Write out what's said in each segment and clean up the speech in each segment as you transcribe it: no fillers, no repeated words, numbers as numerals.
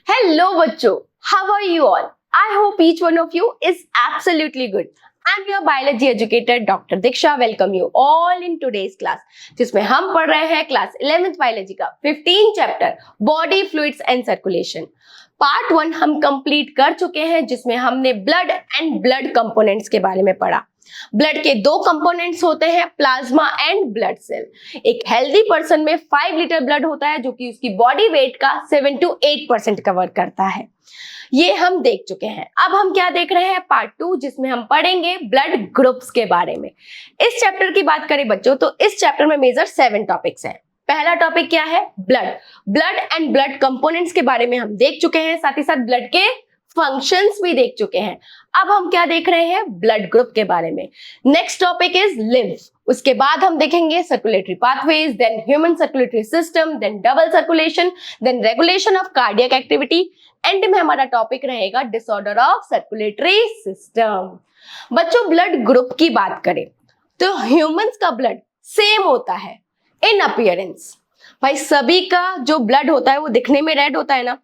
Hello बच्चों, how are you all? I hope each one of you is absolutely good. I'm your biology educator Dr. Diksha. Welcome you all in today's class, जिसमें हम पढ़ रहे हैं class 11th biology का 15 chapter body fluids and circulation. Part 1 हम complete कर चुके हैं, जिसमें हमने ब्लड एंड ब्लड कंपोनेंट्स के बारे में पढ़ा। ब्लड के दो कंपोनेंट्स होते हैं, प्लाज्मा एंड ब्लड सेल। एक हेल्दी पर्सन में 5 लीटर ब्लड होता है, जो कि उसकी बॉडी वेट का 7 to 8% कवर करता है। ये हम देख चुके हैं। अब हम क्या देख रहे हैं, पार्ट 2, जिसमें हम पढ़ेंगे ब्लड ग्रुप्स के बारे में। इस चैप्टर की बात करें बच्चों, तो इस चैप्टर में मेजर 7 टॉपिक्स हैं। पहला टॉपिक क्या है, ब्लड एंड ब्लड कंपोनेंट्स के बारे में हम देख चुके हैं, साथ ही साथ ब्लड के फंक्शंस भी देख चुके हैं। अब हम क्या देख रहे हैं, ब्लड ग्रुप के बारे में। Next topic is lymph. उसके बाद हम देखेंगे circulatory pathways, then human circulatory system, then double circulation, then regulation of cardiac activity. End में हमारा टॉपिक रहेगा डिसऑर्डर ऑफ सर्कुलेटरी सिस्टम। बच्चों, ब्लड ग्रुप की बात करें तो ह्यूमंस का ब्लड सेम होता है इन अपीयरेंस। भाई सभी का जो ब्लड होता है वो दिखने में रेड होता है ना।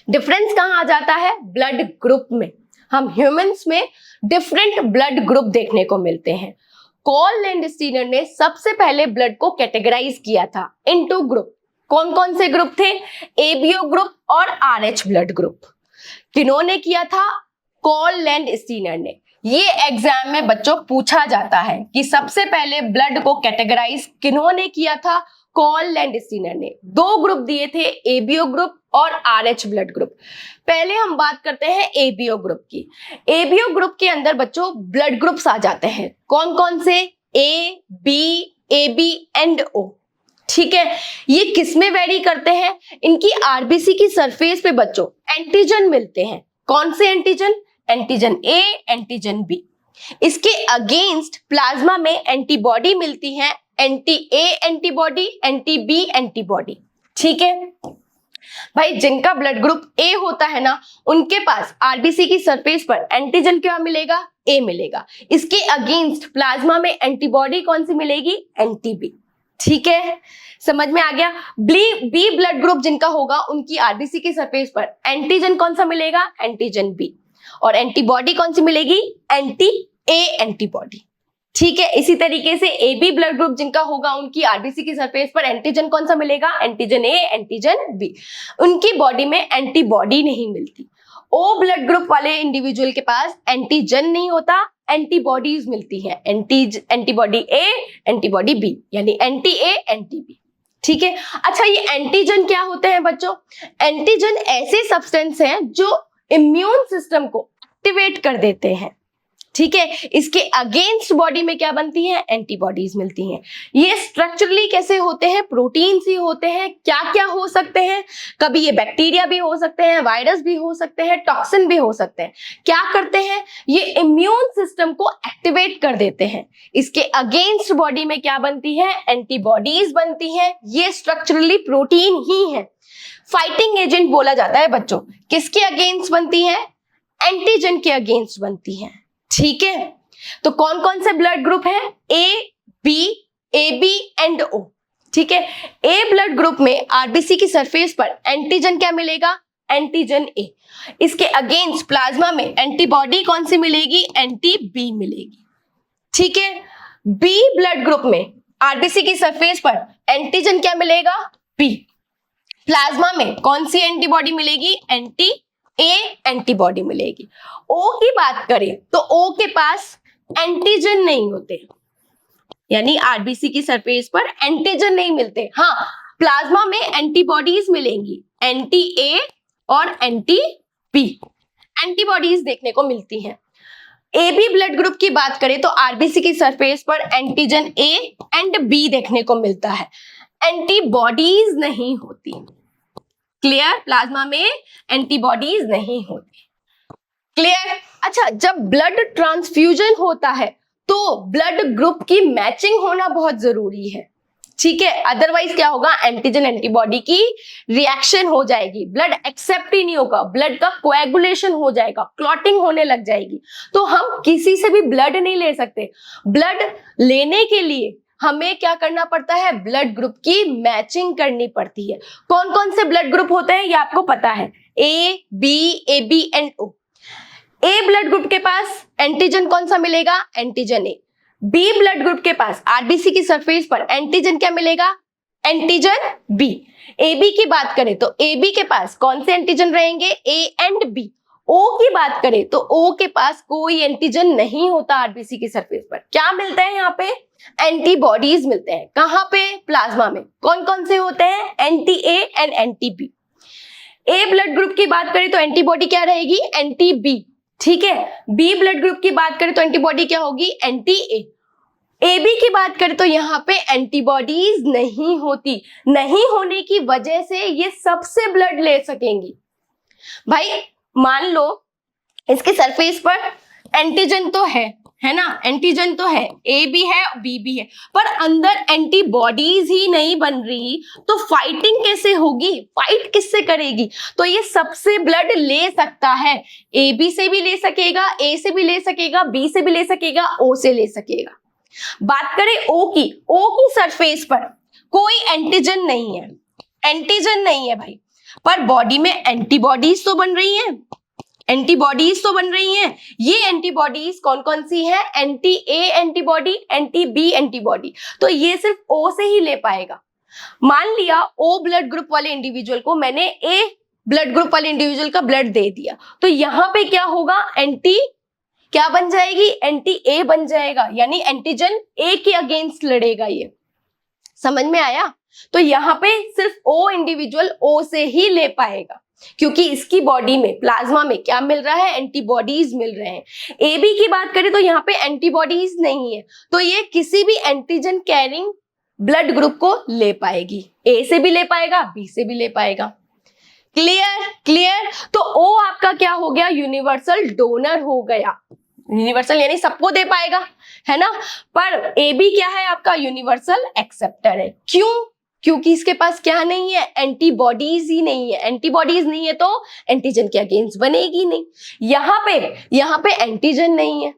डिफरेंस कहां आ जाता है, ब्लड ग्रुप में। हम ह्यूमंस में डिफरेंट ब्लड ग्रुप देखने को मिलते हैं। कॉल लैंडस्टीनर ने सबसे पहले ब्लड को कैटेगराइज किया था इन 2 ग्रुप। कौन कौन से ग्रुप थे, एबीओ ग्रुप और आरएच ब्लड ग्रुप। किन्होंने किया था, कॉल लैंडस्टीनर ने। ये एग्जाम में बच्चों पूछा जाता है कि सबसे पहले ब्लड को कैटेगराइज किन्होंने किया था, कॉल लैंडस्टीनर ने। 2 ग्रुप दिए थे, एबीओ ग्रुप और आरएच ब्लड ग्रुप। पहले हम बात करते हैं एबीओ ग्रुप की। एबीओ ग्रुप के अंदर बच्चों ब्लड ग्रुप्स आ जाते हैं। कौन कौन से, A B, A B and O. ठीक है, ये किसमें वेरी करते हैं, इनकी आरबीसी की सरफेस पे बच्चों एंटीजन मिलते हैं। कौन से antigen, antigen A, antigen B. इसके अगेंस्ट प्लाज्मा में एंटीबॉडी मिलती है, anti A antibody, anti B antibody. ठीक है भाई, जिनका ब्लड ग्रुप ए होता है ना, उनके पास आरबीसी की सरफेस पर एंटीजन क्या मिलेगा, ए मिलेगा। इसके अगेंस्ट प्लाज्मा में एंटीबॉडी कौन सी मिलेगी, एंटी बी। ठीक है, समझ में आ गया। बी ब्लड ग्रुप जिनका होगा, उनकी आरबीसी की सरफेस पर एंटीजन कौन सा मिलेगा, एंटीजन बी। और एंटीबॉडी कौन सी मिलेगी, एंटी ए एंटीबॉडी। ठीक है, इसी तरीके से ए बी ब्लड ग्रुप जिनका होगा, उनकी आरबीसी की सरफेस पर एंटीजन कौन सा मिलेगा, एंटीजन ए एंटीजन बी। उनकी बॉडी में एंटीबॉडी नहीं मिलती। ओ ब्लड ग्रुप वाले इंडिविजुअल के पास एंटीजन नहीं होता, एंटीबॉडीज मिलती हैं। एंटीबॉडी ए एंटीबॉडी बी, यानी एंटी ए एंटी बी। ठीक है, अच्छा ये एंटीजन क्या होते हैं बच्चों, एंटीजन ऐसे सब्सटेंस हैं जो इम्यून सिस्टम को एक्टिवेट कर देते हैं। ठीक है, इसके अगेंस्ट बॉडी में क्या बनती है, एंटीबॉडीज मिलती हैं। ये स्ट्रक्चरली कैसे होते हैं, प्रोटीन्स ही होते हैं। क्या क्या हो सकते हैं, कभी ये बैक्टीरिया भी हो सकते हैं, वायरस भी हो सकते हैं, टॉक्सिन भी हो सकते हैं। क्या करते हैं, ये इम्यून सिस्टम को एक्टिवेट कर देते हैं। इसके अगेंस्ट बॉडी में क्या बनती है, एंटीबॉडीज बनती हैं। ये स्ट्रक्चरली प्रोटीन ही है। फाइटिंग एजेंट बोला जाता है बच्चों, किसके अगेंस्ट बनती है, एंटीजन के अगेंस्ट बनती है। ठीक है, तो कौन कौन से ब्लड ग्रुप है, ए बी एंड ओ। ठीक है, ए ब्लड ग्रुप में आरबीसी की सरफेस पर एंटीजन क्या मिलेगा, एंटीजन ए। इसके अगेंस्ट प्लाज्मा में एंटीबॉडी कौन सी मिलेगी, एंटी बी मिलेगी। ठीक है, बी ब्लड ग्रुप में आरबीसी की सरफेस पर एंटीजन क्या मिलेगा, बी। प्लाज्मा में कौन सी एंटीबॉडी मिलेगी, एंटी ए एंटीबॉडी मिलेगी। ओ की बात करें तो ओ के पास एंटीजन नहीं होते, यानी आरबीसी की सरफेस पर एंटीजन नहीं मिलते। हाँ, प्लाज्मा में एंटीबॉडीज मिलेंगी, एंटी ए और एंटी बी एंटीबॉडीज देखने को मिलती हैं। ए बी ब्लड ग्रुप की बात करें तो आरबीसी की सरफेस पर एंटीजन ए एंड बी देखने को मिलता है, एंटीबॉडीज नहीं होती। क्लियर, प्लाज्मा में एंटीबॉडीज नहीं होती। क्लियर। अच्छा, जब ब्लड ट्रांसफ्यूजन होता है तो ब्लड ग्रुप की मैचिंग होना बहुत जरूरी है। ठीक है, अदरवाइज क्या होगा, एंटीजन एंटीबॉडी की रिएक्शन हो जाएगी, ब्लड एक्सेप्ट ही नहीं होगा, ब्लड का कोएगुलेशन हो जाएगा, क्लॉटिंग होने लग जाएगी। तो हम किसी से भी ब्लड नहीं ले सकते। ब्लड लेने के लिए हमें क्या करना पड़ता है, ब्लड ग्रुप की मैचिंग करनी पड़ती है। कौन कौन से ब्लड ग्रुप होते हैं ये आपको पता है, A B and O. A blood group के पास एंटीजन कौन सा मिलेगा? Antigen A. B blood group के पास आरबीसी की सरफेस पर एंटीजन क्या मिलेगा? Antigen B. ए बी की बात करें तो ए बी के पास कौन से एंटीजन रहेंगे? A and B. ओ की बात करें तो ओ के पास कोई एंटीजन नहीं होता आरबीसी की सरफेस पर। क्या मिलता है यहाँ पे? एंटीबॉडीज मिलते हैं। कहां पे? प्लाज्मा में। कौन कौन से होते हैं? Anti A and anti B. A blood group की बात करें तो एंटीबॉडी क्या रहेगी? Anti B. ठीक है। बी ब्लड ग्रुप की बात करें तो एंटीबॉडी क्या होगी? Anti A. ए बी की बात करें तो यहाँ पे एंटीबॉडीज नहीं होती। नहीं होने की वजह से ये सबसे ब्लड ले सकेंगी। भाई मान लो इसके सरफेस पर एंटीजन तो है ना? एंटीजन तो है, ए भी है बी भी है, पर अंदर एंटीबॉडीज ही नहीं बन रही, तो फाइटिंग कैसे होगी? फाइट किससे करेगी? तो ये सबसे ब्लड ले सकता है। ए बी से भी ले सकेगा, ए से भी ले सकेगा, बी से भी ले सकेगा, ओ से ले सकेगा। बात करें ओ की सरफेस पर कोई एंटीजन नहीं है। एंटीजन नहीं है भाई, पर बॉडी में एंटीबॉडीज तो बन रही हैं। एंटीबॉडीज तो बन रही हैं। ये एंटीबॉडीज कौन कौन सी है? Anti A antibody, anti B antibody. तो ये सिर्फ ओ से ही ले पाएगा। मान लिया ओ ब्लड ग्रुप वाले इंडिविजुअल को मैंने ए ब्लड ग्रुप वाले इंडिविजुअल का ब्लड दे दिया, तो यहां पे क्या होगा? एंटी क्या बन जाएगी? एंटी ए बन जाएगा, यानी एंटीजन ए के अगेंस्ट लड़ेगा। ये समझ में आया? तो यहाँ पे सिर्फ ओ इंडिविजुअल ओ से ही ले पाएगा, क्योंकि इसकी बॉडी में प्लाज्मा में क्या मिल रहा है? एंटीबॉडीज मिल रहे हैं। ए बी की बात करें तो यहाँ पे एंटीबॉडीज नहीं है, तो ये किसी भी एंटीजन कैरिंग ब्लड ग्रुप को ले पाएगी। ए से भी ले पाएगा, बी से भी ले पाएगा। क्लियर। तो ओ आपका क्या हो गया? यूनिवर्सल डोनर हो गया। यूनिवर्सल यानी सबको दे पाएगा, है ना? पर ए बी क्या है आपका? यूनिवर्सल एक्सेप्टर है। क्यों? क्योंकि इसके पास क्या नहीं है? एंटीबॉडीज ही नहीं है। एंटीबॉडीज नहीं है तो एंटीजन के अगेंस्ट बनेगी नहीं। यहाँ पे एंटीजन नहीं है।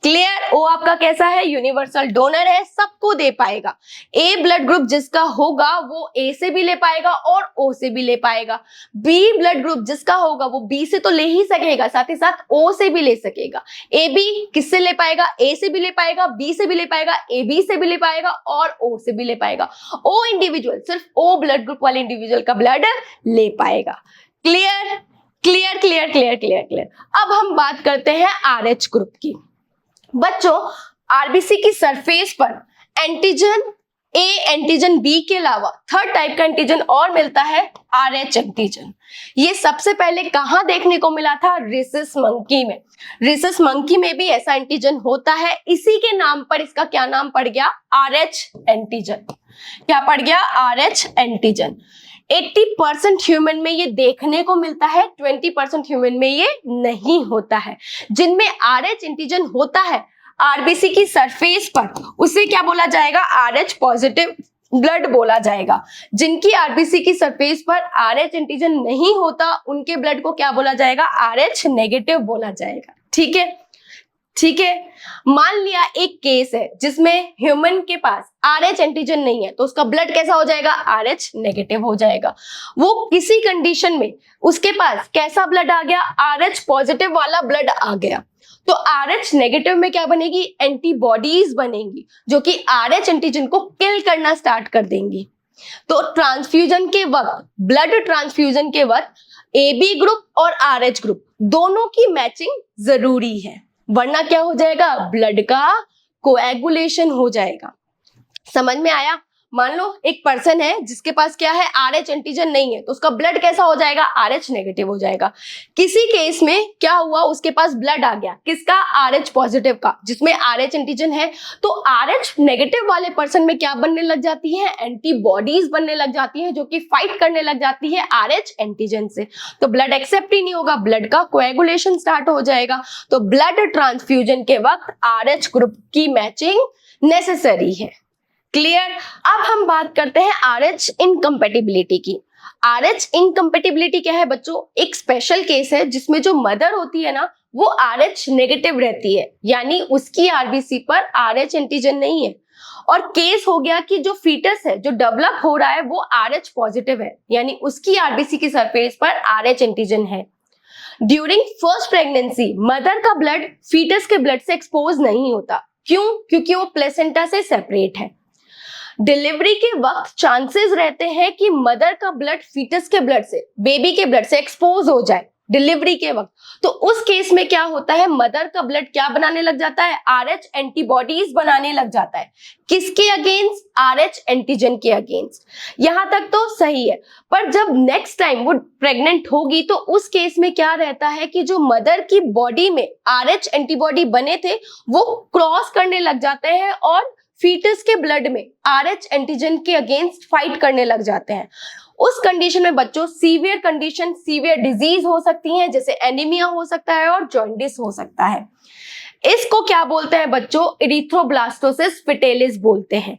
क्लियर? ओ आपका कैसा है? यूनिवर्सल डोनर है, सबको दे पाएगा। ए ब्लड ग्रुप जिसका होगा वो ए से भी ले पाएगा और ओ से भी ले पाएगा। बी ब्लड ग्रुप जिसका होगा वो बी से तो ले ही सकेगा, साथ ही साथ ओ से भी ले सकेगा। ए बी किससे ले पाएगा? ए से भी ले पाएगा, बी से भी ले पाएगा, ए बी से भी ले पाएगा और ओ से भी ले पाएगा। ओ इंडिविजुअल सिर्फ ओ ब्लड ग्रुप वाले इंडिविजुअल का ब्लड ले पाएगा। क्लियर। अब हम बात करते हैं आरएच ग्रुप की। बच्चों, आरबीसी की सरफेस पर एंटीजन ए एंटीजन बी के अलावा थर्ड टाइप का एंटीजन और मिलता है, आरएच एंटीजन। ये सबसे पहले कहां देखने को मिला था? रिसस मंकी में। रिसस मंकी में भी ऐसा एंटीजन होता है। इसी के नाम पर इसका क्या नाम पड़ गया? RH antigen. क्या पड़ गया? RH antigen. 80% ह्यूमन में ये देखने को मिलता है, 20% ह्यूमन में ये नहीं होता है। जिनमें आरएच एंटीजन होता है आरबीसी की सरफेस पर, उसे क्या बोला जाएगा? आरएच पॉजिटिव ब्लड बोला जाएगा। जिनकी आरबीसी की सरफेस पर आरएच एंटीजन नहीं होता उनके ब्लड को क्या बोला जाएगा? आरएच नेगेटिव बोला जाएगा। ठीक है। मान लिया एक केस है जिसमें ह्यूमन के पास आरएच एंटीजन नहीं है, तो उसका ब्लड कैसा हो जाएगा? आरएच नेगेटिव हो जाएगा। वो किसी कंडीशन में उसके पास कैसा ब्लड आ गया? आरएच पॉजिटिव वाला ब्लड आ गया। तो आरएच नेगेटिव में क्या बनेगी? एंटीबॉडीज बनेंगी, जो कि आरएच एंटीजन को किल करना स्टार्ट कर देंगी। तो ट्रांसफ्यूजन के वक्त, ब्लड ट्रांसफ्यूजन के वक्त ए बी ग्रुप और आरएच ग्रुप दोनों की मैचिंग जरूरी है, वरना क्या हो जाएगा? ब्लड का कोएगुलेशन हो जाएगा। समझ में आया? मान लो एक पर्सन है जिसके पास क्या है? आरएच एंटीजन नहीं है, तो उसका ब्लड कैसा हो जाएगा? आरएच नेगेटिव हो जाएगा। किसी केस में क्या हुआ? उसके पास ब्लड आ गया, किसका? आरएच पॉजिटिव का, जिसमें आरएच एंटीजन है। तो आरएच नेगेटिव वाले पर्सन में क्या बनने लग जाती है? एंटीबॉडीज बनने लग जाती है, जो कि फाइट करने लग जाती है आरएच एंटीजन से। तो ब्लड एक्सेप्ट ही नहीं होगा, ब्लड का कोएगुलेशन स्टार्ट हो जाएगा। तो ब्लड ट्रांसफ्यूजन के वक्त आरएच ग्रुप की मैचिंग नेसेसरी है। क्लियर? अब हम बात करते हैं आरएच इनकम्पेटिबिलिटी की। आरएच इनकम्पेटिबिलिटी क्या है बच्चों? एक स्पेशल केस है जिसमें जो मदर होती है ना, वो आरएच नेगेटिव रहती है, यानी उसकी आरबीसी पर आरएच एंटीजन नहीं है, और केस हो गया कि जो फीटस है जो डेवलप हो रहा है वो RH पॉजिटिव है, यानी उसकी आरबीसी की सरफेस पर RH एंटीजन है। ड्यूरिंग फर्स्ट प्रेगनेंसी मदर का ब्लड फीटस के ब्लड से एक्सपोज नहीं होता। क्यों? क्योंकि वो प्लेसेंटा से सेपरेट है। डिलीवरी के वक्त चांसेस रहते हैं कि मदर का ब्लड फीटस के ब्लड से, बेबी के ब्लड से एक्सपोज हो जाए डिलीवरी के वक्त। तो उस केस में क्या होता है, मदर का ब्लड क्या बनाने लग जाता है, RH एंटीबॉडीज बनाने लग जाता है। किसके अगेंस्ट? RH एंटीजन के अगेंस्ट। यहां तक तो सही है, पर जब नेक्स्ट टाइम वो प्रेग्नेंट होगी तो उस केस में क्या रहता है कि जो मदर की बॉडी में RH एंटीबॉडी बने थे वो क्रॉस करने लग जाते हैं और फीटस के ब्लड में RH एंटीजन के अगेंस्ट फाइट करने लग जाते हैं। उस कंडीशन में बच्चों सीवियर कंडीशन, सीवियर डिजीज हो सकती है, जैसे एनीमिया हो सकता है और जॉन्डिस हो सकता है। इसको क्या बोलते हैं बच्चों? इरिथ्रोब्लास्टोसिस फिटेलिस बोलते हैं।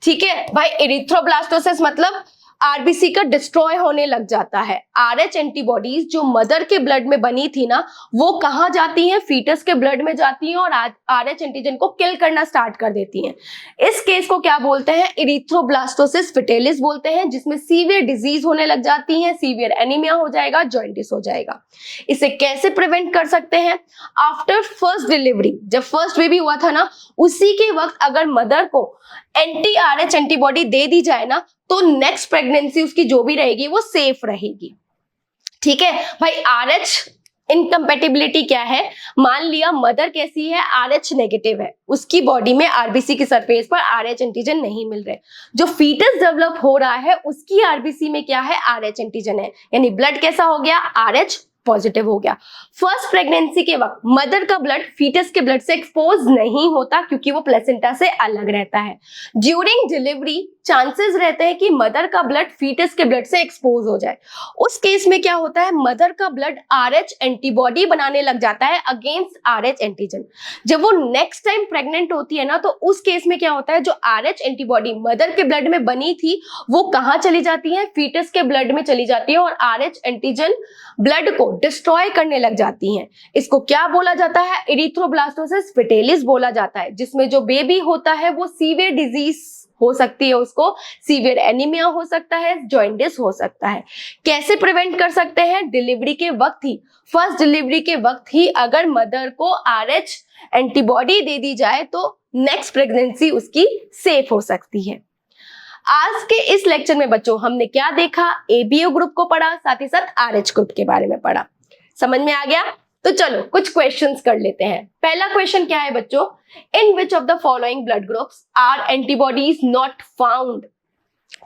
ठीक है भाई, इरिथ्रोब्लास्टोसिस मतलब आरबीसी का डिस्ट्रॉय होने लग जाता है। RH एंटीबॉडीज जो मदर के ब्लड में बनी थी ना, वो कहां जाती हैं? फीटस के ब्लड में जाती हैं और RH एंटीजन को किल करना स्टार्ट कर देती हैं। इस केस को क्या बोलते हैं? इरिथ्रोब्लास्टोसिस फिटेलिस बोलते हैं, जिसमें सीवियर डिजीज होने लग जाती है, सीवियर एनीमिया हो जाएगा, जॉन्डिस हो जाएगा। इसे कैसे प्रिवेंट कर सकते हैं? आफ्टर फर्स्ट डिलीवरी, जब फर्स्ट बेबी हुआ था ना, उसी के वक्त अगर मदर को RH एंटीबॉडी दे दी जाए ना, तो नेक्स्ट प्रेगनेंसी उसकी जो भी रहेगी वो सेफ रहेगी। ठीक है भाई, RH इनकम्पेटिबिलिटी क्या है? मान लिया मदर कैसी है, RH नेगेटिव है, उसकी बॉडी में आरबीसी की सरफेस पर RH एंटीजन नहीं मिल रहे। जो फीटस डेवलप हो रहा है उसकी आरबीसी में क्या है? RH एंटीजन है, यानी ब्लड कैसा हो गया? RH पॉजिटिव हो गया। फर्स्ट प्रेगनेंसी के वक्त मदर का ब्लड फीटस के ब्लड से एक्सपोज नहीं होता क्योंकि वो प्लेसेंटा से अलग रहता है। ड्यूरिंग डिलीवरी चांसेस रहते हैं कि मदर का ब्लड फीटस के ब्लड से एक्सपोज हो जाए। उस केस में क्या होता है, मदर का ब्लड RH एंटीबॉडी बनाने लग जाता है अगेंस्ट RH एंटीजन। जब वो नेक्स्ट टाइम प्रेग्नेंट होती है ना, तो उस केस में क्या होता है, जो RH एंटीबॉडी मदर के ब्लड में बनी थी वो कहां चली जाती है? फीटस के ब्लड में चली जाती है और RH एंटीजन ब्लड को डिस्ट्रॉय करने लग जाती हैं। इसको क्या बोला जाता है? इरिथ्रोब्लास्टोसिस फिटेलिस बोला जाता है, जिसमें जो बेबी होता है वो सीवियर डिजीज हो सकती है, उसको सीवियर एनीमिया हो सकता है, जॉन्डिस हो सकता है। कैसे प्रिवेंट कर सकते हैं? डिलीवरी के वक्त ही, फर्स्ट डिलीवरी के वक्त ही अगर मदर को RH एंटीबॉडी दे दी जाए तो नेक्स्ट प्रेगनेंसी उसकी सेफ हो सकती है। आज के इस लेक्चर में बच्चों हमने क्या देखा? ABO ग्रुप को पढ़ा, साथ ही साथ RH ग्रुप के बारे में पढ़ा। समझ में आ गया? तो चलो कुछ क्वेश्चंस कर लेते हैं। पहला क्वेश्चन क्या है बच्चों? In which of the following blood groups are antibodies not found?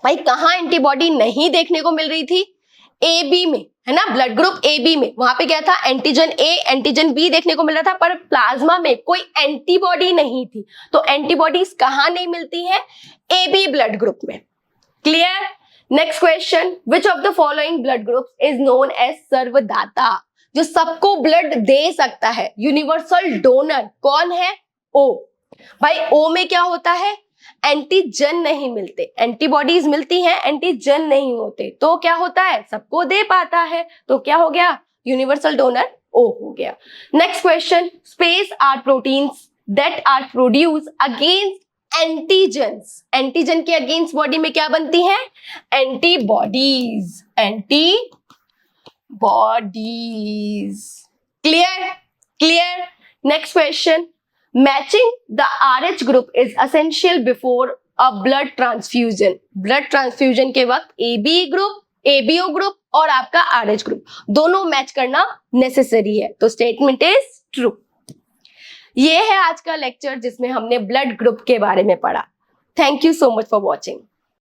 भाई कहां एंटीबॉडी नहीं देखने को मिल रही थी? AB में, है ना, ब्लड ग्रुप AB में। वहां पे क्या था? एंटीजन A, एंटीजन B देखने को मिल रहा था, पर प्लाज्मा में कोई एंटीबॉडी नहीं थी। तो एंटीबॉडीज कहां नहीं मिलती है? AB ब्लड ग्रुप में। Clear? Next question, which of the following blood groups is known as सर्वदाता? जो सबको ब्लड दे सकता है, यूनिवर्सल डोनर कौन है? O। भाई O में क्या होता है? एंटीजन नहीं मिलते, एंटीबॉडीज मिलती हैं, एंटीजन नहीं होते। तो क्या होता है? सबको दे पाता है, तो क्या हो गया? यूनिवर्सल डोनर O हो गया। Next question, space are proteins that are produce against antigens. Antigen के अगेंस्ट बॉडी में क्या बनती है? Antibodies, antibodies. Clear? Clear. Next question, matching the RH group is essential before a blood transfusion. Blood transfusion के वक्त AB group, ABO group और आपका RH group दोनों मैच करना नेसेसरी है। तो स्टेटमेंट इज ट्रू। ये है आज का लेक्चर जिसमें हमने ब्लड ग्रुप के बारे में पढ़ा। Thank you so much for watching.